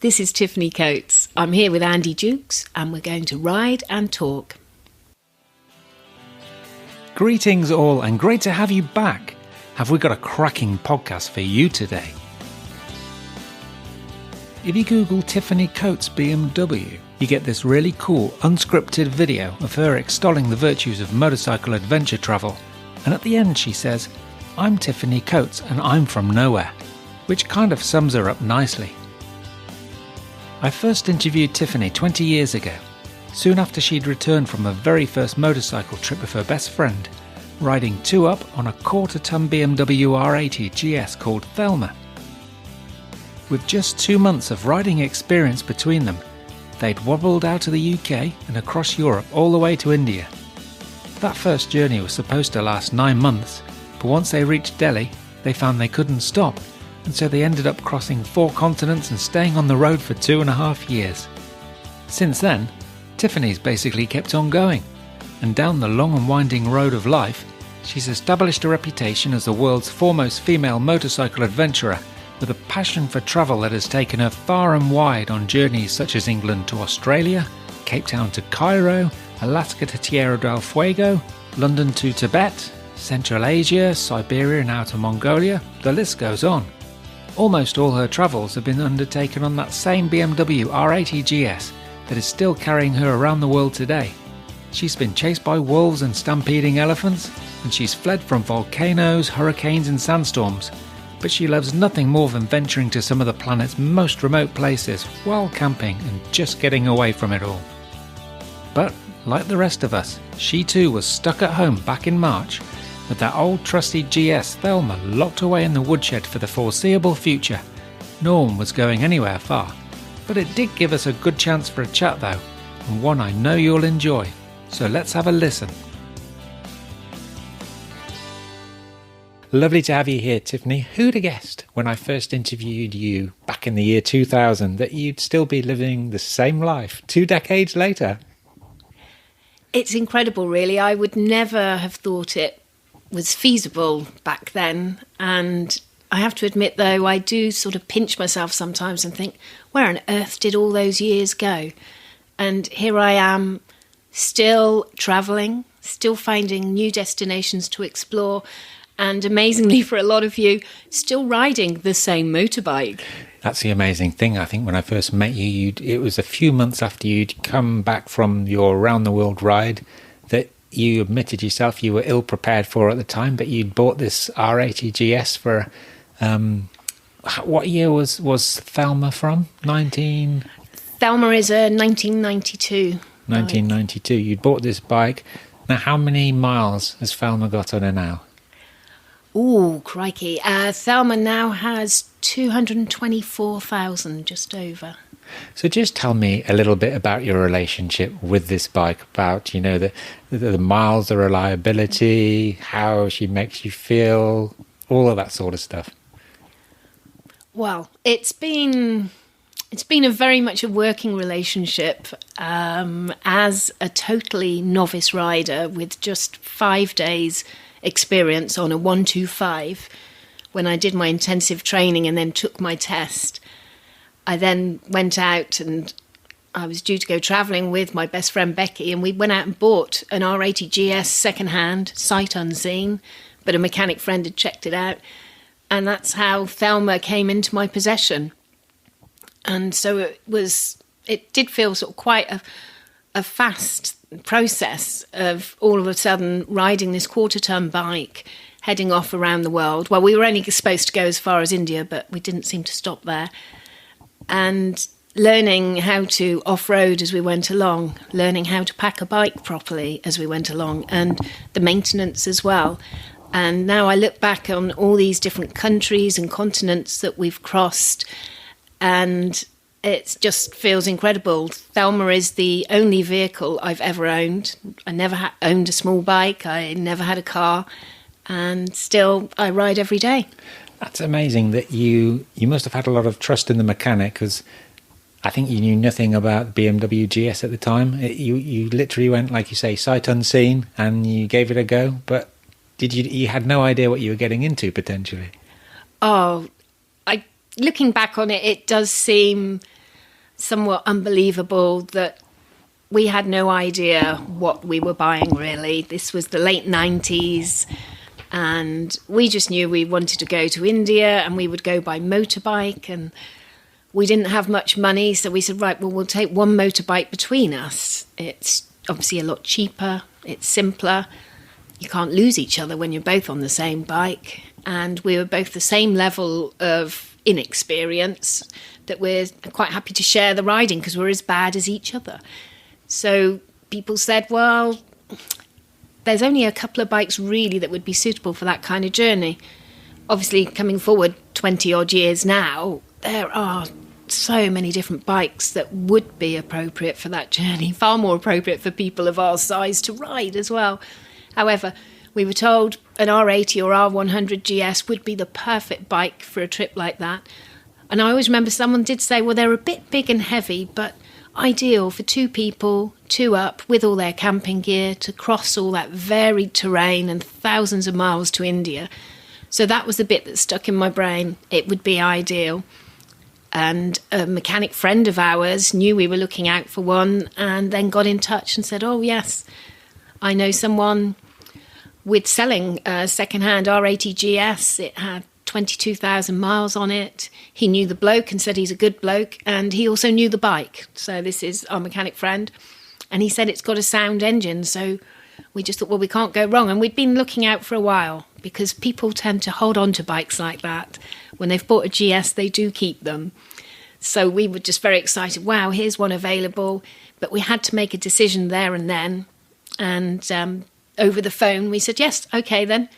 This is Tiffany Coates. I'm here with Andy Jukes and we're going to ride and talk. Greetings all and great to have you back. Have we got a cracking podcast for you today? If you Google Tiffany Coates BMW, you get this really cool unscripted video of her extolling the virtues of motorcycle adventure travel. And at the end she says, "I'm Tiffany Coates and I'm from nowhere," which kind of sums her up nicely. I first interviewed Tiffany 20 years ago, soon after she'd returned from her very first motorcycle trip with her best friend, riding two up on a quarter-ton BMW R GS called Thelma. With just 2 months of riding experience between them, they'd wobbled out of the UK and across Europe all the way to India. That first journey was supposed to last 9 months, but once they reached Delhi, they found they couldn't stop, and so they ended up crossing 4 continents and staying on the road for 2.5 years. Since then, Tiffany's basically kept on going, and down the long and winding road of life, she's established a reputation as the world's foremost female motorcycle adventurer, with a passion for travel that has taken her far and wide on journeys such as England to Australia, Cape Town to Cairo, Alaska to Tierra del Fuego, London to Tibet, Central Asia, Siberia and out to Mongolia. The list goes on. Almost all her travels have been undertaken on that same BMW R GS that is still carrying her around the world today. She's been chased by wolves and stampeding elephants, and she's fled from volcanoes, hurricanes and sandstorms, but she loves nothing more than venturing to some of the planet's most remote places while camping and just getting away from it all. But, like the rest of us, she too was stuck at home back in March, with that old trusty GS Thelma locked away in the woodshed for the foreseeable future. No one was going anywhere far, but it did give us a good chance for a chat though, and one I know you'll enjoy. So let's have a listen. Lovely to have you here, Tiffany. Who'd have guessed when I first interviewed you back in the year 2000 that you'd still be living the same life 2 decades later? It's incredible, really. I would never have thought it was feasible back then. And I have to admit, though, I do sort of pinch myself sometimes and think, where on earth did all those years go? And here I am, still travelling, still finding new destinations to explore, and amazingly for a lot of you, still riding the same motorbike. That's the amazing thing. I think when I first met you, it was a few months after you'd come back from your round-the-world ride that you admitted yourself you were ill-prepared for at the time, but you'd bought this R80 GS for... what year was Thelma from? Thelma is a 1992. 1992. You'd bought this bike. Now, how many miles has Thelma got on her now? Ooh, crikey. Thelma now has 224,000, just over. So just tell me a little bit about your relationship with this bike, about, you know, the miles, the reliability, how she makes you feel, all of that sort of stuff. Well, it's been a very much a working relationship. As a totally novice rider with just 5 days experience on a 125, when I did my intensive training and then took my test, I then went out and I was due to go travelling with my best friend Becky, and we went out and bought an R80 GS second-hand, sight unseen, but a mechanic friend had checked it out, and that's how Thelma came into my possession. And so it did feel sort of quite a fast process of all of a sudden riding this quarter-ton bike, heading off around the world. Well, we were only supposed to go as far as India, but we didn't seem to stop there. And learning how to off-road as we went along, learning how to pack a bike properly as we went along, and the maintenance as well. And now I look back on all these different countries and continents that we've crossed, and it just feels incredible. Thelma is the only vehicle I've ever owned. I never owned a small bike. I never had a car. And still, I ride every day. That's amazing that you must have had a lot of trust in the mechanic, because I think you knew nothing about BMW GS at the time. You literally went, like you say, sight unseen, and you gave it a go. But you had no idea what you were getting into, potentially? Oh, looking back on it, it does seem somewhat unbelievable that we had no idea what we were buying, really. This was the late 90s, and we just knew we wanted to go to India, and we would go by motorbike, and we didn't have much money, so we said, right, well, we'll take one motorbike between us. It's obviously a lot cheaper, it's simpler. You can't lose each other when you're both on the same bike, and we were both the same level of inexperience that we're quite happy to share the riding because we're as bad as each other. So people said, well, there's only a couple of bikes really that would be suitable for that kind of journey. Obviously, coming forward 20 odd years now, there are so many different bikes that would be appropriate for that journey, far more appropriate for people of our size to ride as well. However, we were told an R80 or R100 GS would be the perfect bike for a trip like that. And I always remember someone did say, well, they're a bit big and heavy, but ideal for two people, two up, with all their camping gear to cross all that varied terrain and thousands of miles to India. So that was the bit that stuck in my brain. It would be ideal. And a mechanic friend of ours knew we were looking out for one and then got in touch and said, oh, yes, I know someone with selling a second-hand R80 GS. It had 22,000 miles on it. He knew the bloke and said he's a good bloke, and he also knew the bike. So this is our mechanic friend. And he said it's got a sound engine, so we just thought, well, we can't go wrong. And we'd been looking out for a while because people tend to hold on to bikes like that. When they've bought a GS, they do keep them. So we were just very excited. Wow, here's one available. But we had to make a decision there and then. And over the phone, we said, yes, okay then.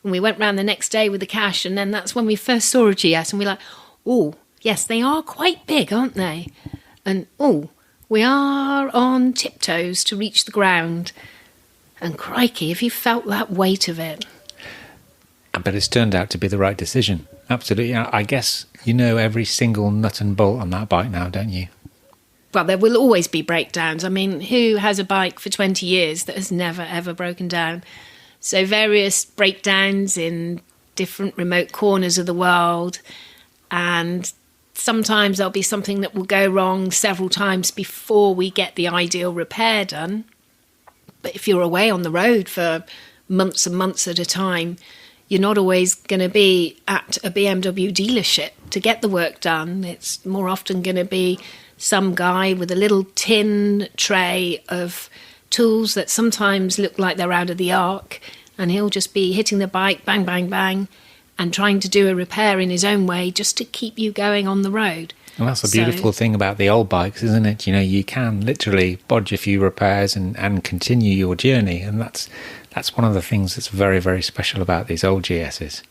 And we went round the next day with the cash, and then that's when we first saw a GS, and we're like, oh, yes, they are quite big, aren't they? And, oh, we are on tiptoes to reach the ground. And crikey, have you felt that weight of it? But it's turned out to be the right decision. Absolutely. I guess you know every single nut and bolt on that bike now, don't you? Well, there will always be breakdowns. I mean, who has a bike for 20 years that has never, ever broken down? So various breakdowns in different remote corners of the world, and sometimes there'll be something that will go wrong several times before we get the ideal repair done. But if you're away on the road for months and months at a time, you're not always going to be at a BMW dealership to get the work done. It's more often going to be some guy with a little tin tray of tools that sometimes look like they're out of the ark, and he'll just be hitting the bike, bang, bang, bang, and trying to do a repair in his own way just to keep you going on the road. And that's the beautiful thing about the old bikes, isn't it? You know, you can literally bodge a few repairs and continue your journey, and that's one of the things that's very, very special about these old GSs.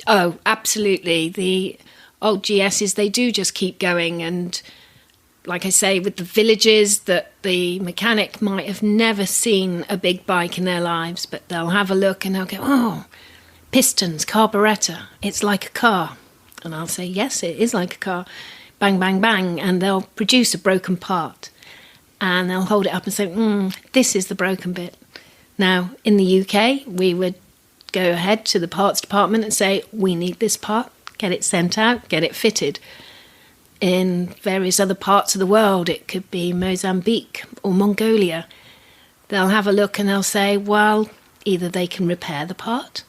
Oh, absolutely. The old GSs, they do just keep going, and like I say, with the villages that the mechanic might have never seen a big bike in their lives, but they'll have a look and they'll go, oh, pistons, carburettor, it's like a car. And I'll say, yes, it is like a car. Bang, bang, bang. And they'll produce a broken part. And they'll hold it up and say, this is the broken bit. Now, in the UK, we would go ahead to the parts department and say, we need this part, get it sent out, get it fitted. In various other parts of the world, it could be Mozambique or Mongolia. They'll have a look and they'll say, well, either they can repair the part,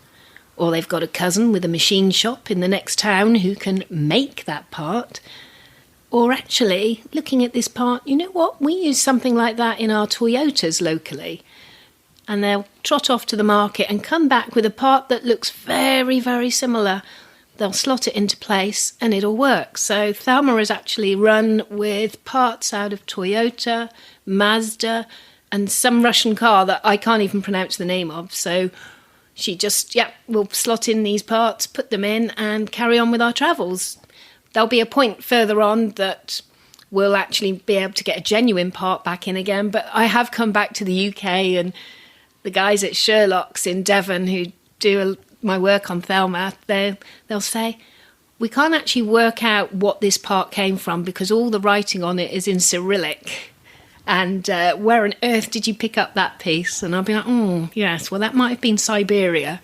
or they've got a cousin with a machine shop in the next town who can make that part. Or actually, looking at this part, you know what? We use something like that in our Toyotas locally. And they'll trot off to the market and come back with a part that looks very, very similar. They'll slot it into place and it'll work. So Thelma has actually run with parts out of Toyota, Mazda, and some Russian car that I can't even pronounce the name of. So she just, we'll slot in these parts, put them in, and carry on with our travels. There'll be a point further on that we'll actually be able to get a genuine part back in again. But I have come back to the UK, and the guys at Sherlock's in Devon who do my work on Thelma, they'll say, we can't actually work out what this part came from because all the writing on it is in Cyrillic. And where on earth did you pick up that piece? And I'll be like, yes, well, that might have been Siberia.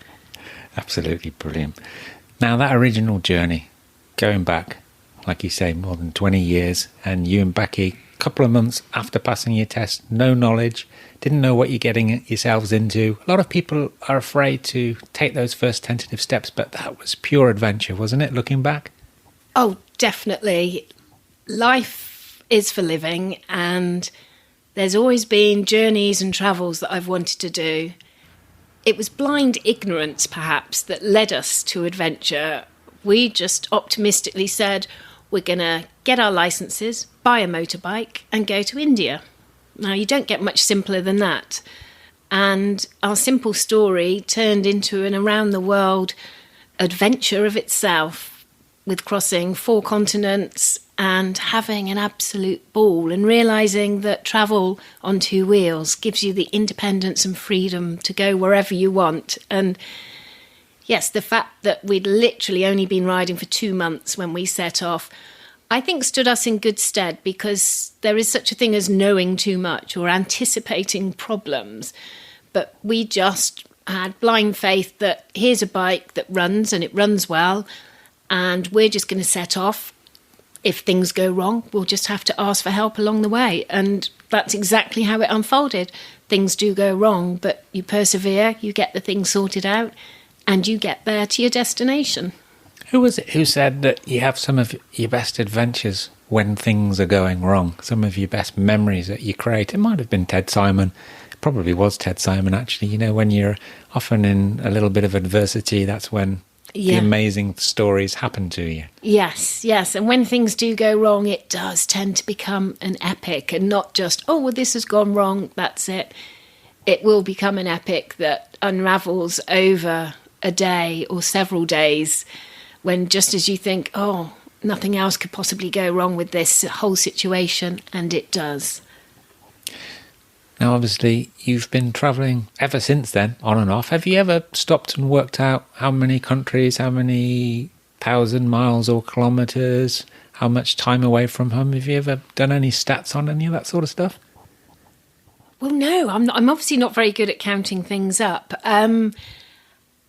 Absolutely brilliant. Now, that original journey, going back, like you say, more than 20 years, and you and Becky, a couple of months after passing your test, no knowledge, didn't know what you're getting yourselves into. A lot of people are afraid to take those first tentative steps, but that was pure adventure, wasn't it, looking back? Oh, definitely. Life is for living, and there's always been journeys and travels that I've wanted to do. It was blind ignorance, perhaps, that led us to adventure. We just optimistically said, we're going to get our licenses, buy a motorbike, and go to India. Now, you don't get much simpler than that. And our simple story turned into an around-the-world adventure of itself, with crossing 4 continents and having an absolute ball, and realising that travel on 2 wheels gives you the independence and freedom to go wherever you want. And yes, the fact that we'd literally only been riding for 2 months when we set off, I think stood us in good stead, because there is such a thing as knowing too much or anticipating problems. But we just had blind faith that here's a bike that runs, and it runs well, and we're just going to set off. If things go wrong, we'll just have to ask for help along the way. And that's exactly how it unfolded. Things do go wrong, but you persevere, you get the things sorted out, and you get there to your destination. Who was it who said that you have some of your best adventures when things are going wrong? Some of your best memories that you create? It might have been Ted Simon. It probably was Ted Simon, actually. You know, when you're often in a little bit of adversity, that's when the amazing stories happen to you. Yes. And when things do go wrong, it does tend to become an epic, and not just, oh, well, this has gone wrong, that's it. It will become an epic that unravels over a day or several days, when just as you think, oh, nothing else could possibly go wrong with this whole situation, and it does. Now, obviously, you've been travelling ever since then, on and off. Have you ever stopped and worked out how many countries, how many 1,000 miles or kilometres, how much time away from home? Have you ever done any stats on any of that sort of stuff? Well, no, I'm obviously not very good at counting things up.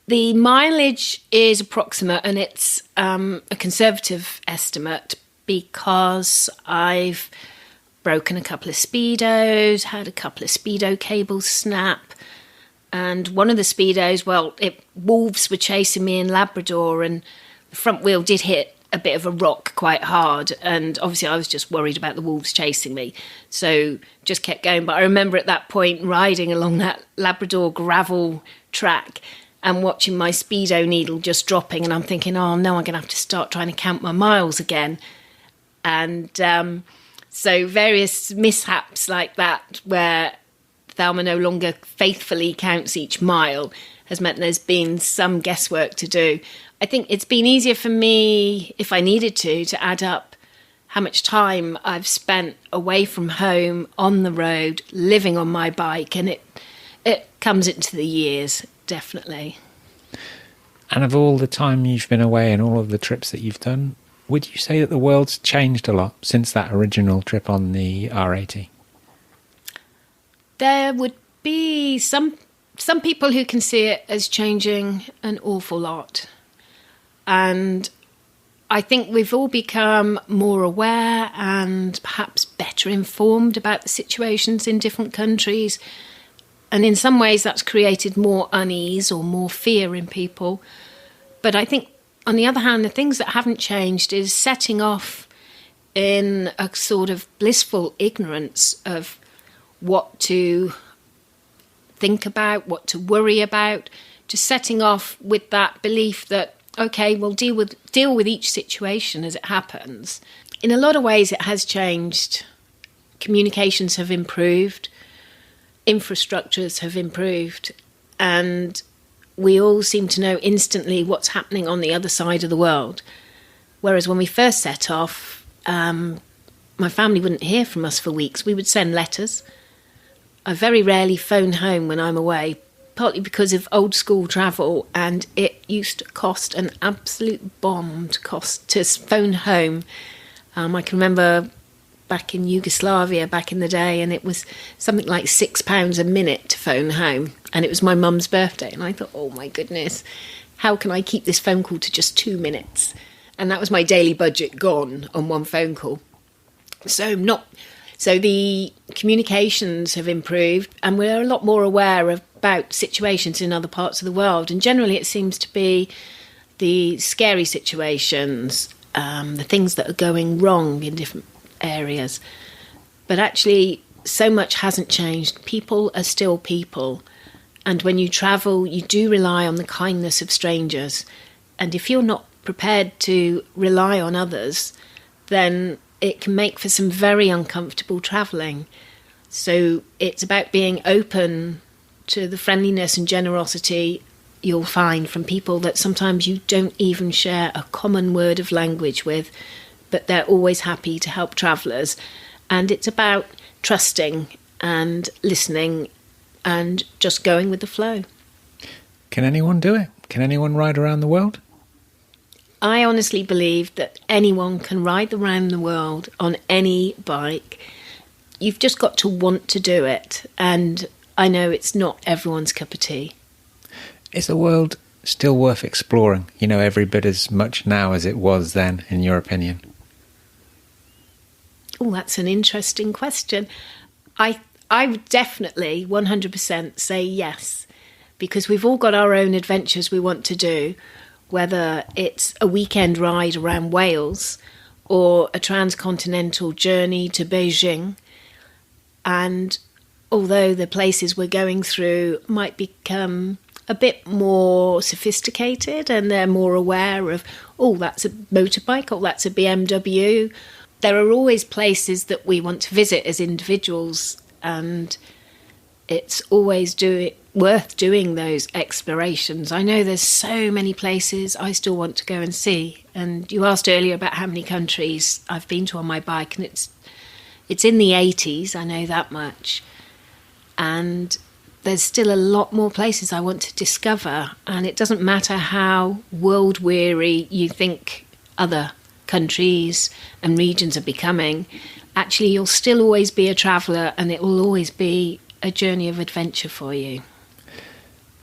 The mileage is approximate, and it's a conservative estimate, because I've broken a couple of Speedos, had a couple of Speedo cables snap, and one of the Speedos, wolves were chasing me in Labrador, and the front wheel did hit a bit of a rock quite hard, and obviously I was just worried about the wolves chasing me, so just kept going. But I remember at that point riding along that Labrador gravel track and watching my Speedo needle just dropping, and I'm thinking, oh no, I'm going to have to start trying to count my miles again. And so various mishaps like that, where Thelma no longer faithfully counts each mile, has meant there's been some guesswork to do. I think it's been easier for me, if I needed to add up how much time I've spent away from home, on the road, living on my bike, and it comes into the years, definitely. And of all the time you've been away and all of the trips that you've done, would you say that the world's changed a lot since that original trip on the R80? There would be some people who can see it as changing an awful lot. And I think we've all become more aware and perhaps better informed about the situations in different countries. And in some ways that's created more unease or more fear in people. But I think, on the other hand, the things that haven't changed is setting off in a sort of blissful ignorance of what to think about, what to worry about, just setting off with that belief that, okay, we'll deal with each situation as it happens. In a lot of ways it has changed. Communications have improved, infrastructures have improved, and we all seem to know instantly what's happening on the other side of the world. Whereas when we first set off, my family wouldn't hear from us for weeks. We would send letters. I very rarely phone home when I'm away, partly because of old school travel, and it used to cost an absolute bomb to phone home. I can remember back in Yugoslavia back in the day, and it was something like £6 a minute to phone home, and it was my mum's birthday, and I thought, oh my goodness, how can I keep this phone call to just 2 minutes? And that was my daily budget gone on one phone call. So the communications have improved, and we're a lot more aware about situations in other parts of the world. And generally it seems to be the scary situations, the things that are going wrong in different areas. But actually, so much hasn't changed. People are still people. And when you travel, you do rely on the kindness of strangers. And if you're not prepared to rely on others, then it can make for some very uncomfortable travelling. So it's about being open to the friendliness and generosity you'll find from people that sometimes you don't even share a common word of language with, but they're always happy to help travellers. And it's about trusting and listening and just going with the flow. Can anyone do it? Can anyone ride around the world? I honestly believe that anyone can ride around the world on any bike. You've just got to want to do it. And I know it's not everyone's cup of tea. Is the world still worth exploring? Every bit as much now as it was then, in your opinion? Oh, that's an interesting question. I would definitely 100% say yes, because we've all got our own adventures we want to do, whether it's a weekend ride around Wales or a transcontinental journey to Beijing. And although the places we're going through might become a bit more sophisticated and they're more aware of, oh, that's a motorbike, oh, that's a BMW, there are always places that we want to visit as individuals, and it's always worth doing those explorations. I know there's so many places I still want to go and see. And you asked earlier about how many countries I've been to on my bike, and it's in the 80s, I know that much. And there's still a lot more places I want to discover, and it doesn't matter how world-weary you think other countries and regions are becoming. Actually, you'll still always be a traveller, and it will always be a journey of adventure for you.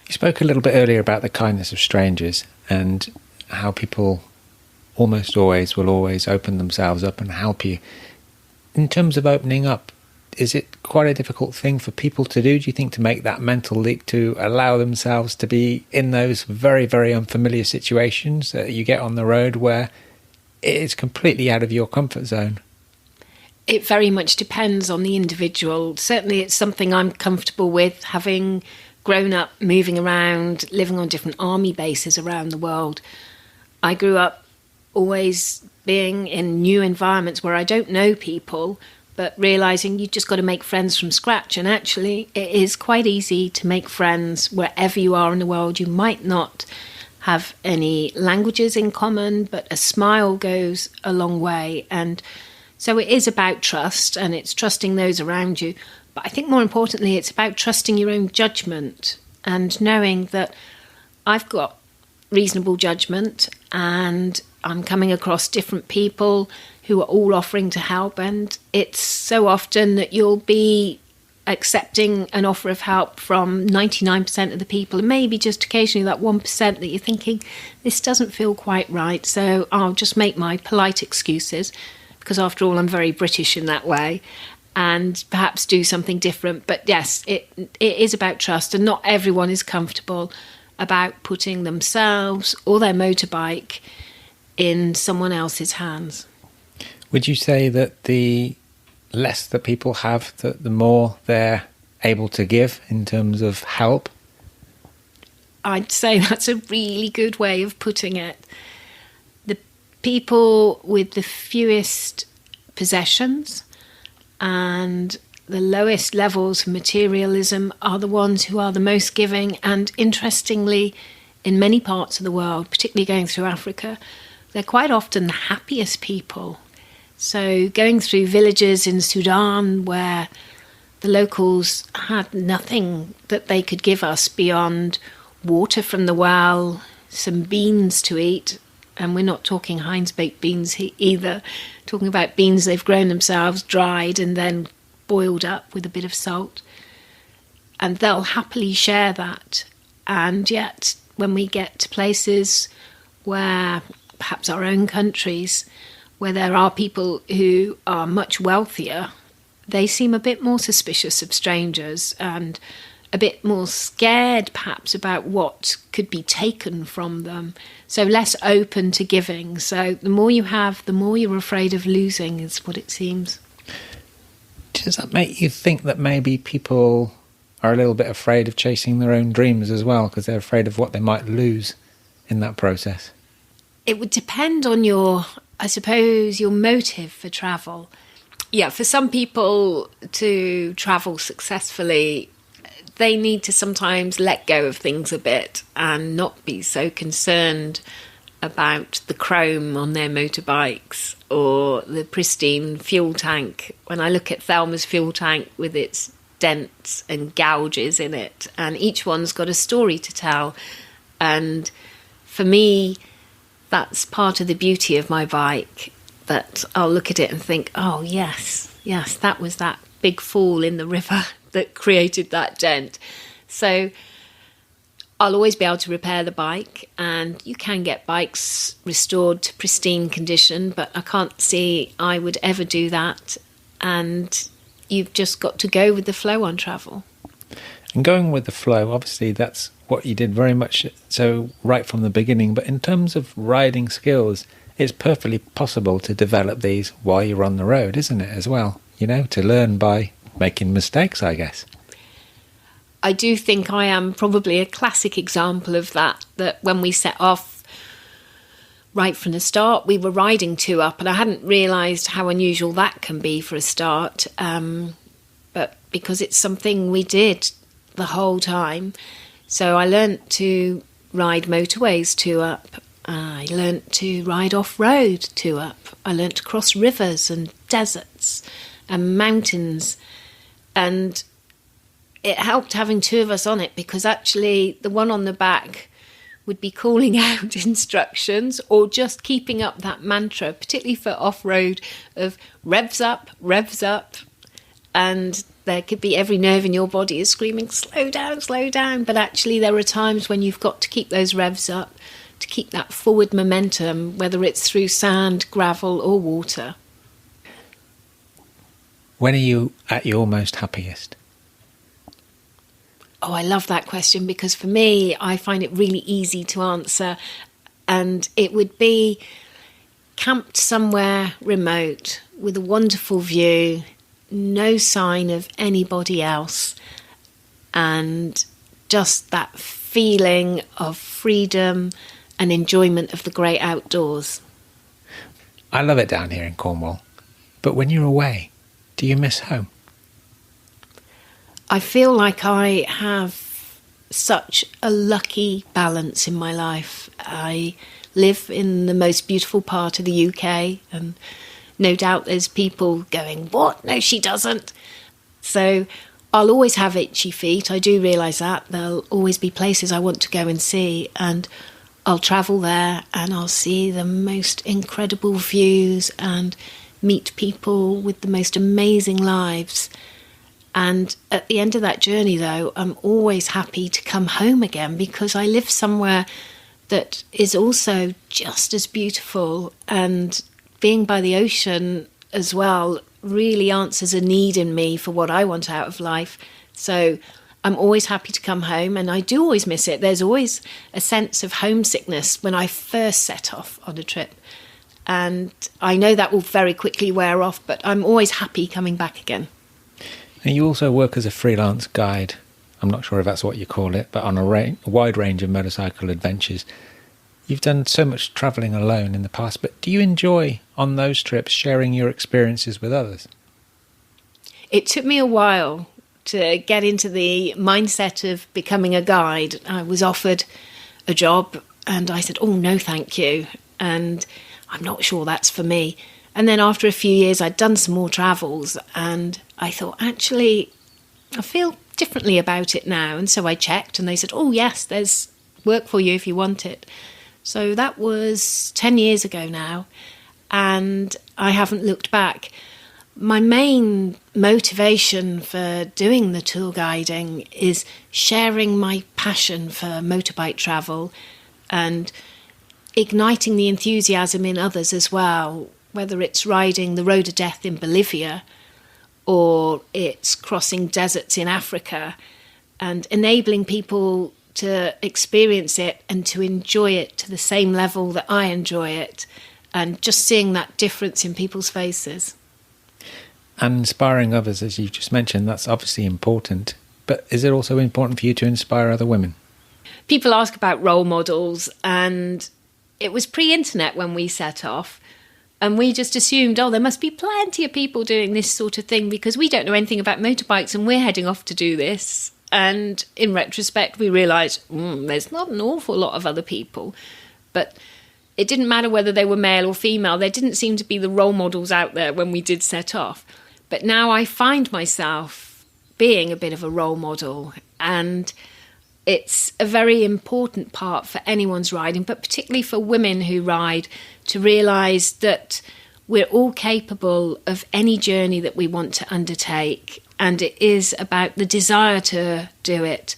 You spoke a little bit earlier about the kindness of strangers and how people almost always will always open themselves up and help you. In terms of opening up, is it quite a difficult thing for people to do, do you think, to make that mental leap to allow themselves to be in those very, very unfamiliar situations that you get on the road where it is completely out of your comfort zone? It very much depends on the individual. Certainly it's something I'm comfortable with, having grown up moving around, living on different army bases around the world. I grew up always being in new environments where I don't know people, but realising you've just got to make friends from scratch. And actually, it is quite easy to make friends wherever you are in the world. You might not have any languages in common, but a smile goes a long way. And so it is about trust, and it's trusting those around you. But I think more importantly, it's about trusting your own judgment and knowing that I've got reasonable judgment and I'm coming across different people who are all offering to help, and it's so often that you'll be accepting an offer of help from 99% of the people, and maybe just occasionally that 1% that you're thinking, this doesn't feel quite right, so I'll just make my polite excuses, because after all I'm very British in that way, and perhaps do something different. But yes, it is about trust, and not everyone is comfortable about putting themselves or their motorbike in someone else's hands. Would you say that the less that people have, the more they're able to give in terms of help? I'd say that's a really good way of putting it. The people with the fewest possessions and the lowest levels of materialism are the ones who are the most giving. And interestingly, in many parts of the world, particularly going through Africa, they're quite often the happiest people. So going through villages in Sudan where the locals had nothing that they could give us beyond water from the well, some beans to eat, and we're not talking Heinz baked beans either, talking about beans they've grown themselves, dried and then boiled up with a bit of salt. And they'll happily share that. And yet when we get to places where perhaps our own countries, where there are people who are much wealthier, they seem a bit more suspicious of strangers and a bit more scared perhaps about what could be taken from them, so less open to giving. So the more you have, the more you're afraid of losing, is what it seems. Does that make you think that maybe people are a little bit afraid of chasing their own dreams as well, because they're afraid of what they might lose in that process? It would depend on your motive for travel. Yeah, for some people to travel successfully, they need to sometimes let go of things a bit and not be so concerned about the chrome on their motorbikes or the pristine fuel tank. When I look at Thelma's fuel tank with its dents and gouges in it, and each one's got a story to tell. And for me, that's part of the beauty of my bike, that I'll look at it and think, oh, yes, that was that big fall in the river that created that dent. So I'll always be able to repair the bike, and you can get bikes restored to pristine condition, but I can't see I would ever do that. And you've just got to go with the flow on travel. And going with the flow, obviously that's what you did very much so right from the beginning. But in terms of riding skills, it's perfectly possible to develop these while you're on the road, isn't it, as well? You know, to learn by making mistakes, I guess. I do think I am probably a classic example of that when we set off right from the start, we were riding two up, and I hadn't realised how unusual that can be for a start. But because it's something we did the whole time. So I learnt to ride motorways two up. I learnt to ride off-road two up. I learnt to cross rivers and deserts and mountains. And it helped having two of us on it, because actually the one on the back would be calling out instructions or just keeping up that mantra, particularly for off-road, of revs up, and there could be every nerve in your body is screaming, slow down. But actually there are times when you've got to keep those revs up to keep that forward momentum, whether it's through sand, gravel or water. When are you at your most happiest? Oh, I love that question, because for me, I find it really easy to answer. And it would be camped somewhere remote with a wonderful view, no sign of anybody else, and just that feeling of freedom and enjoyment of the great outdoors. I love it down here in Cornwall. But when you're away, do you miss home? I feel like I have such a lucky balance in my life. I live in the most beautiful part of the UK, and no doubt there's people going, what? No, she doesn't. So I'll always have itchy feet. I do realise that. There'll always be places I want to go and see, and I'll travel there and I'll see the most incredible views and meet people with the most amazing lives. And at the end of that journey, though, I'm always happy to come home again, because I live somewhere that is also just as beautiful, and being by the ocean as well really answers a need in me for what I want out of life. So I'm always happy to come home, and I do always miss it. There's always a sense of homesickness when I first set off on a trip. And I know that will very quickly wear off, but I'm always happy coming back again. And you also work as a freelance guide. I'm not sure if that's what you call it, but on a wide range of motorcycle adventures. You've done so much travelling alone in the past, but do you enjoy, on those trips, sharing your experiences with others? It took me a while to get into the mindset of becoming a guide. I was offered a job and I said, oh, no, thank you. And I'm not sure that's for me. And then after a few years, I'd done some more travels, and I thought, actually, I feel differently about it now. And so I checked, and they said, oh, yes, there's work for you if you want it. So that was 10 years ago now, and I haven't looked back. My main motivation for doing the tour guiding is sharing my passion for motorbike travel and igniting the enthusiasm in others as well, whether it's riding the Road of Death in Bolivia or it's crossing deserts in Africa, and enabling people to experience it and to enjoy it to the same level that I enjoy it, and just seeing that difference in people's faces. And inspiring others, as you just mentioned, that's obviously important. But is it also important for you to inspire other women? People ask about role models, and it was pre-internet when we set off, and we just assumed, there must be plenty of people doing this sort of thing because we don't know anything about motorbikes and we're heading off to do this. And in retrospect, we realised there's not an awful lot of other people. But it didn't matter whether they were male or female. There didn't seem to be the role models out there when we did set off. But now I find myself being a bit of a role model, and it's a very important part for anyone's riding, but particularly for women who ride, to realise that we're all capable of any journey that we want to undertake, and it is about the desire to do it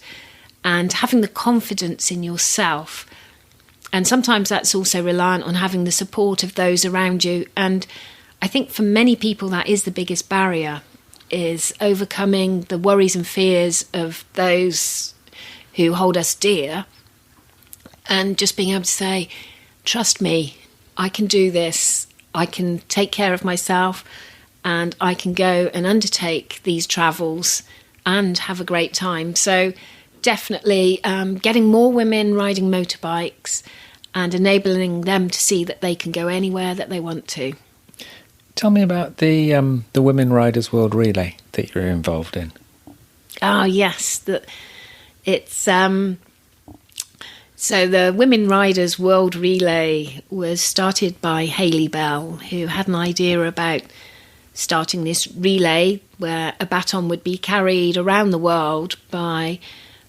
and having the confidence in yourself. And sometimes that's also reliant on having the support of those around you. And I think for many people that is the biggest barrier, is overcoming the worries and fears of those who hold us dear, and just being able to say, trust me, I can do this, I can take care of myself, and I can go and undertake these travels and have a great time. So definitely getting more women riding motorbikes and enabling them to see that they can go anywhere that they want to. Tell me about the Women Riders World Relay that you're involved in. Ah, yes. It's so the Women Riders World Relay was started by Hayley Bell, who had an idea about starting this relay where a baton would be carried around the world by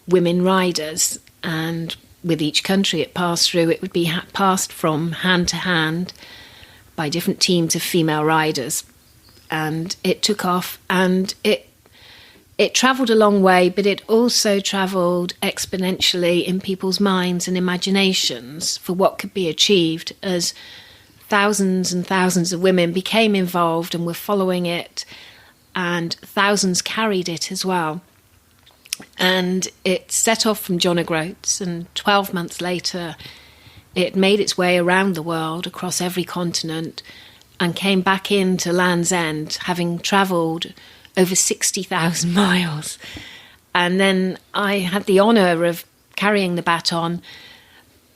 women riders, and with each country it passed through, it would be passed from hand to hand by different teams of female riders. And it took off, and it travelled a long way, but it also travelled exponentially in people's minds and imaginations for what could be achieved, as thousands and thousands of women became involved and were following it, and thousands carried it as well. And it set off from John O'Groats, and 12 months later it made its way around the world, across every continent, and came back into Land's End, having travelled over 60,000 miles. And then I had the honour of carrying the baton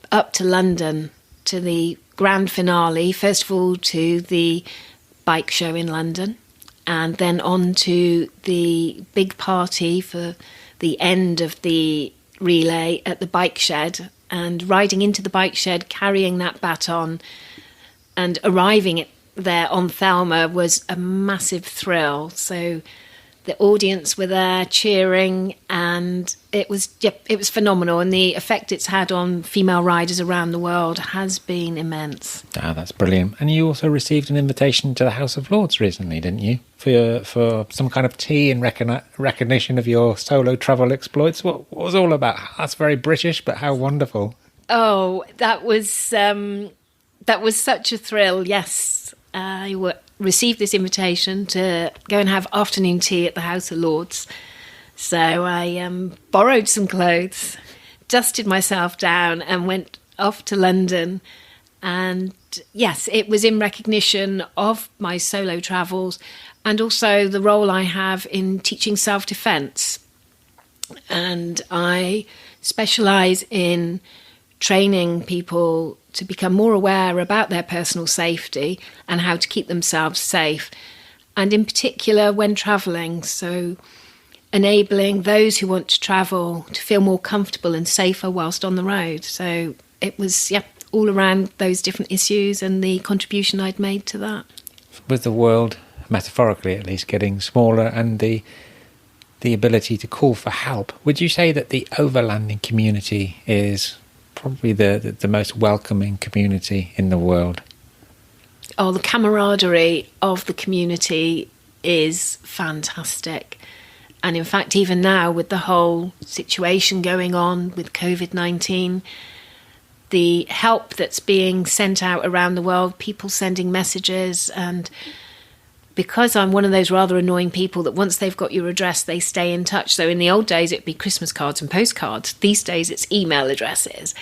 up to London to the grand finale, first of all to the bike show in London, and then on to the big party for the end of the relay at the bike shed, and riding into the bike shed, carrying that baton and arriving there on Thelma was a massive thrill. So the audience were there cheering, and it was phenomenal, and the effect it's had on female riders around the world has been immense. Ah, that's brilliant. And you also received an invitation to the House of Lords recently, didn't you? For some kind of tea in recognition of your solo travel exploits. What was it all about? That's very British, but how wonderful. Oh, that was such a thrill, yes. I received this invitation to go and have afternoon tea at the House of Lords. So I borrowed some clothes, dusted myself down, and went off to London. And yes, it was in recognition of my solo travels and also the role I have in teaching self-defence. And I specialise in training people to become more aware about their personal safety and how to keep themselves safe, and in particular when travelling. So enabling those who want to travel to feel more comfortable and safer whilst on the road. So it was, all around those different issues and the contribution I'd made to that. With the world, metaphorically at least, getting smaller and the ability to call for help, would you say that the overlanding community is probably the most welcoming community in the world? Oh, the camaraderie of the community is fantastic. And in fact, even now with the whole situation going on with COVID-19, the help that's being sent out around the world, people sending messages. And because I'm one of those rather annoying people that once they've got your address, they stay in touch. So in the old days, it'd be Christmas cards and postcards. These days, it's email addresses.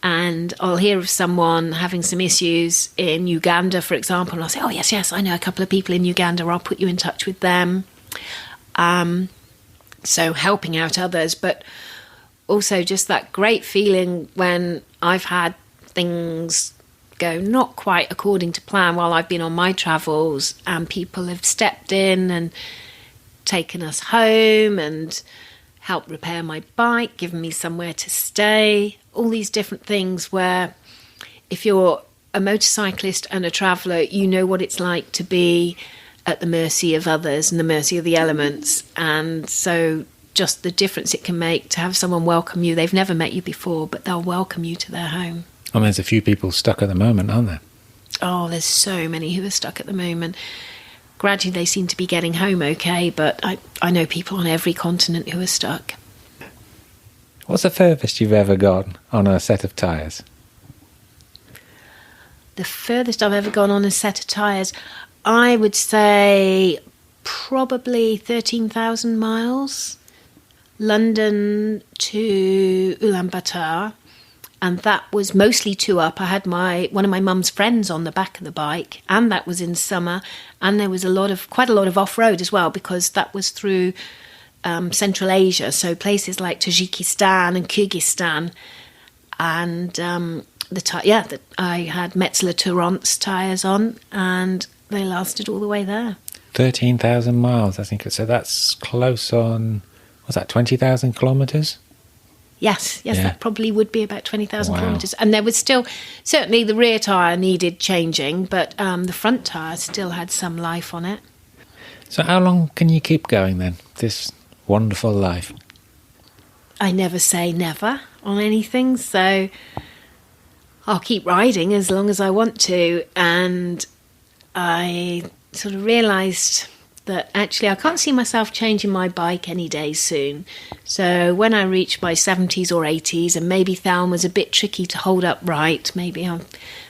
And I'll hear of someone having some issues in Uganda, for example, and I'll say, oh, yes, I know a couple of people in Uganda. I'll put you in touch with them. So helping out others, but also just that great feeling when I've had things go not quite according to plan while I've been on my travels, and people have stepped in and taken us home and helped repair my bike, given me somewhere to stay, all these different things where if you're a motorcyclist and a traveller, you know what it's like to be at the mercy of others and the mercy of the elements. And so just the difference it can make to have someone welcome you. They've never met you before, but they'll welcome you to their home. And there's a few people stuck at the moment, aren't there? Oh, there's so many who are stuck at the moment. Gradually they seem to be getting home okay, but I know people on every continent who are stuck. What's the furthest you've ever gone on a set of tyres? The furthest I've ever gone on a set of tyres, I would say probably 13,000 miles. London to Ulaanbaatar, and that was mostly two up. I had one of my mum's friends on the back of the bike, and that was in summer, and there was quite a lot of off-road as well, because that was through Central Asia, so places like Tajikistan and Kyrgyzstan, and I had Metzeler Tourance tyres on, and they lasted all the way there. 13,000 miles, I think. So that's close on, what's that, 20,000 kilometres? Yes, Yeah. That probably would be about 20,000 Wow. kilometres. And there was still, certainly the rear tyre needed changing, but the front tyre still had some life on it. So how long can you keep going then, this wonderful life? I never say never on anything, so I'll keep riding as long as I want to. And I sort of realised that actually I can't see myself changing my bike any day soon. So when I reach my 70s or 80s, and maybe Thelma's a bit tricky to hold upright, maybe I'll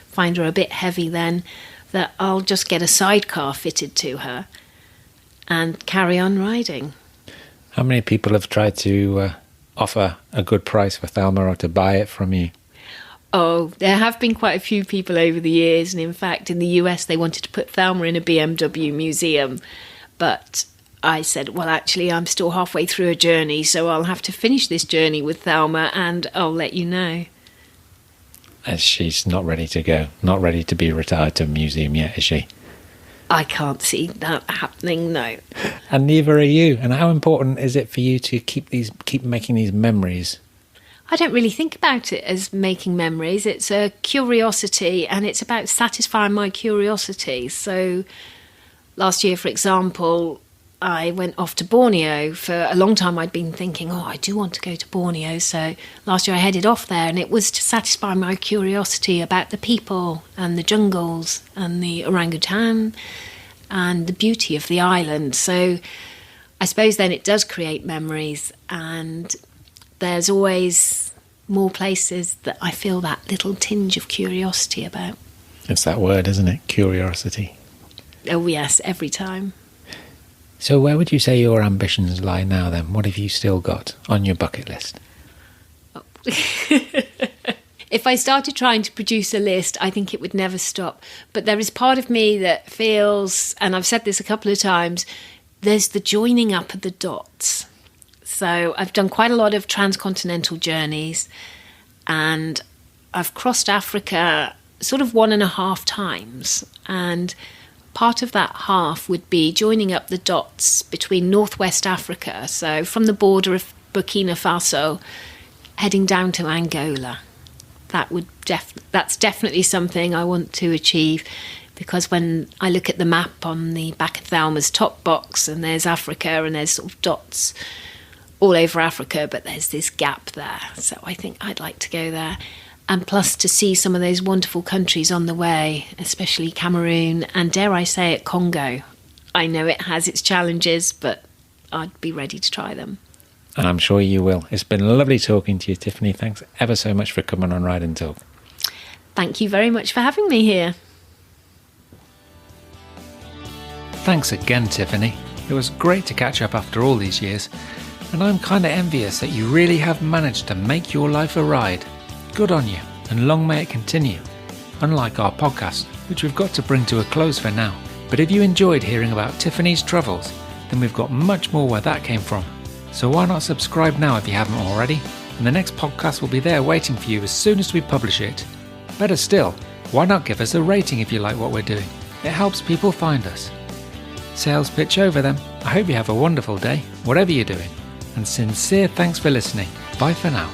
find her a bit heavy then, that I'll just get a sidecar fitted to her and carry on riding. How many people have tried to offer a good price for Thelma or to buy it from you? Oh, there have been quite a few people over the years, and in fact in the US they wanted to put Thelma in a BMW museum, but I said, well, actually I'm still halfway through a journey, so I'll have to finish this journey with Thelma and I'll let you know. As she's not ready to go, not ready to be retired to a museum yet, is she? I can't see that happening, no. And neither are you. And how important is it for you to keep making these memories? I don't really think about it as making memories. It's a curiosity, and it's about satisfying my curiosity. So last year, for example, I went off to Borneo. For a long time I'd been thinking, I do want to go to Borneo. So last year I headed off there, and it was to satisfy my curiosity about the people and the jungles and the orangutan and the beauty of the island. So I suppose then it does create memories, and there's always more places that I feel that little tinge of curiosity about. It's that word, isn't it? Curiosity. Oh yes, every time. So where would you say your ambitions lie now then? What have you still got on your bucket list? Oh. If I started trying to produce a list, I think it would never stop. But there is part of me that feels, and I've said this a couple of times, there's the joining up of the dots. So I've done quite a lot of transcontinental journeys, and I've crossed Africa sort of 1.5 times. And part of that half would be joining up the dots between Northwest Africa, so from the border of Burkina Faso, heading down to Angola. That's definitely something I want to achieve, because when I look at the map on the back of Thelma's top box, and there's Africa and there's sort of dots all over Africa, but there's this gap there. So I think I'd like to go there. And plus to see some of those wonderful countries on the way, especially Cameroon and, dare I say it, Congo. I know it has its challenges, but I'd be ready to try them. And I'm sure you will. It's been lovely talking to you, Tiffany. Thanks ever so much for coming on Ride and Talk. Thank you very much for having me here. Thanks again, Tiffany. It was great to catch up after all these years, and I'm kind of envious that you really have managed to make your life a ride. Good on you, and long may it continue. Unlike our podcast, which we've got to bring to a close for now. But if you enjoyed hearing about Tiffany's travels, then we've got much more where that came from. So why not subscribe now if you haven't already? And the next podcast will be there waiting for you as soon as we publish it. Better still, why not give us a rating if you like what we're doing? It helps people find us. Sales pitch over then. I hope you have a wonderful day, whatever you're doing. And sincere thanks for listening. Bye for now.